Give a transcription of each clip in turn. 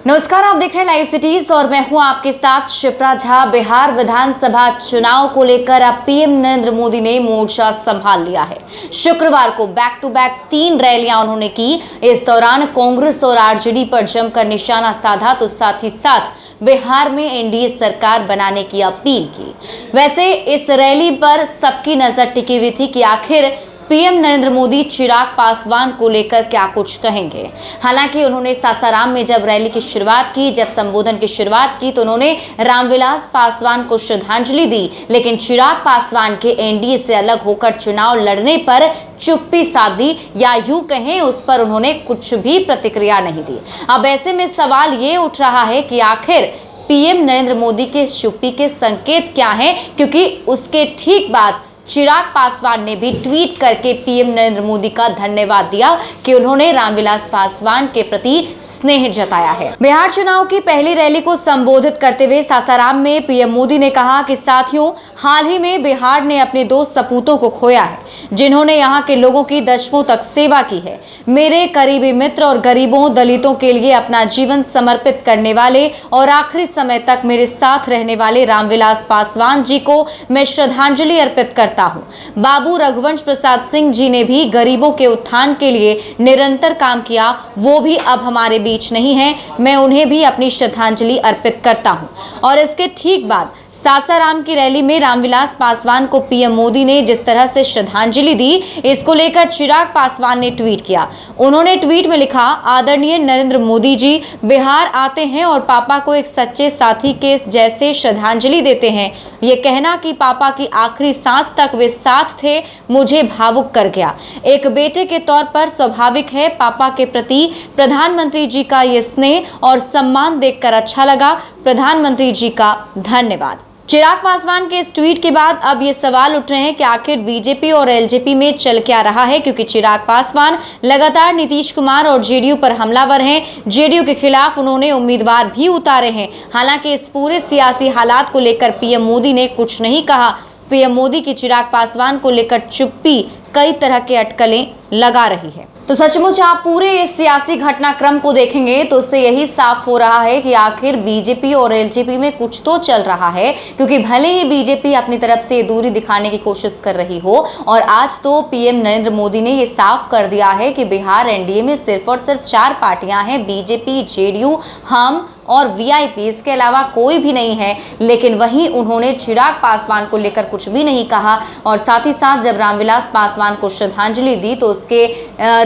नमस्कार, आप देख रहे हैं लाइव सिटीज और मैं हूं आपके साथ शिप्रा झा। बिहार विधानसभा चुनाव को लेकर अब पीएम नरेंद्र मोदी ने मोर्चा संभाल लिया है। शुक्रवार को बैक टू बैक 3 रैलियां उन्होंने की। इस दौरान कांग्रेस और आरजेडी पर जमकर निशाना साधा तो साथ ही साथ बिहार में एनडीए सरकार बनाने की अपील की। वैसे इस रैली पर सबकी नजर टिकी हुई थी कि आखिर पीएम नरेंद्र मोदी चिराग पासवान को लेकर क्या कुछ कहेंगे। हालांकि उन्होंने सासाराम में जब रैली की शुरुआत की, जब संबोधन की शुरुआत की, तो उन्होंने रामविलास पासवान को श्रद्धांजलि दी, लेकिन चिराग पासवान के एनडीए से अलग होकर चुनाव लड़ने पर चुप्पी साध ली, या यूं कहें उस पर उन्होंने कुछ भी प्रतिक्रिया नहीं दी। अब ऐसे में सवाल ये उठ रहा है कि आखिर पीएम नरेंद्र मोदी के चुप्पी के संकेत क्या हैं, क्योंकि उसके ठीक बाद चिराग पासवान ने भी ट्वीट करके पीएम नरेंद्र मोदी का धन्यवाद दिया कि उन्होंने रामविलास पासवान के प्रति स्नेह जताया है। बिहार चुनाव की पहली रैली को संबोधित करते हुए सासाराम में पीएम मोदी ने कहा कि साथियों, हाल ही में बिहार ने अपने 2 सपूतों को खोया है, जिन्होंने यहाँ के लोगों की दशकों तक सेवा की है। मेरे करीबी मित्र और गरीबों, दलितों के लिए अपना जीवन समर्पित करने वाले और आखिरी समय तक मेरे साथ रहने वाले रामविलास पासवान जी को मैं श्रद्धांजलि अर्पित करता हूं। बाबू रघुवंश प्रसाद सिंह जी ने भी गरीबों के उत्थान के लिए निरंतर काम किया, वो भी अब हमारे बीच नहीं है। मैं उन्हें भी अपनी श्रद्धांजलि अर्पित करता हूं। और इसके ठीक बाद सासाराम की रैली में रामविलास पासवान को पीएम मोदी ने जिस तरह से श्रद्धांजलि दी, इसको लेकर चिराग पासवान ने ट्वीट किया। उन्होंने ट्वीट में लिखा, आदरणीय नरेंद्र मोदी जी बिहार आते हैं और पापा को एक सच्चे साथी के जैसे श्रद्धांजलि देते हैं। ये कहना कि पापा की आखिरी सांस तक वे साथ थे, मुझे भावुक कर गया। एक बेटे के तौर पर स्वाभाविक है, पापा के प्रति प्रधानमंत्री जी का ये स्नेह और सम्मान देखकर अच्छा लगा। प्रधानमंत्री जी का धन्यवाद। चिराग पासवान के इस ट्वीट के बाद अब ये सवाल उठ रहे हैं कि आखिर बीजेपी और एलजेपी में चल क्या रहा है, क्योंकि चिराग पासवान लगातार नीतीश कुमार और जेडीयू पर हमलावर हैं। जेडीयू के खिलाफ उन्होंने उम्मीदवार भी उतारे हैं। हालांकि इस पूरे सियासी हालात को लेकर पीएम मोदी ने कुछ नहीं कहा। पीएम मोदी की चिराग पासवान को लेकर चुप्पी कई तरह के अटकलें लगा रही है। तो सचमुच आप पूरे इस सियासी घटनाक्रम को देखेंगे तो उससे यही साफ हो रहा है कि आखिर बीजेपी और एलजेपी में कुछ तो चल रहा है, क्योंकि भले ही बीजेपी अपनी तरफ से दूरी दिखाने की कोशिश कर रही हो, और आज तो पीएम नरेंद्र मोदी ने ये साफ कर दिया है कि बिहार एनडीए में सिर्फ और सिर्फ 4 पार्टियां हैं, बीजेपी, जेडीयू, हम और वीआईपी, इसके अलावा कोई भी नहीं है। लेकिन वहीं उन्होंने चिराग पासवान को लेकर कुछ भी नहीं कहा, और साथ ही साथ जब रामविलास पासवान को श्रद्धांजलि दी तो उसके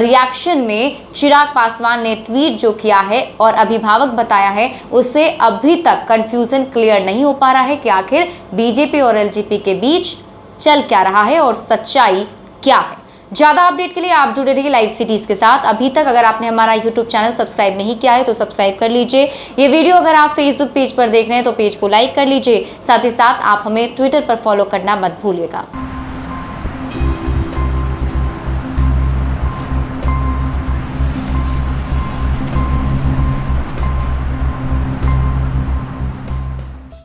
रिएक्शन में चिराग पासवान ने ट्वीट जो किया है और अभिभावक बताया है, उससे अभी तक कंफ्यूजन क्लियर नहीं हो पा रहा है कि आखिर बीजेपी और एलजेपी के बीच चल क्या रहा है और सच्चाई क्या है। ज्यादा अपडेट के लिए आप जुड़े रहिए लाइव सिटीज के साथ। अभी तक अगर आपने हमारा यूट्यूब चैनल सब्सक्राइब नहीं किया है तो सब्सक्राइब कर लीजिए। ये वीडियो अगर आप फेसबुक पेज पर देख रहे हैं तो पेज को लाइक कर लीजिए। साथ ही साथ आप हमें ट्विटर पर फॉलो करना मत भूलिएगा।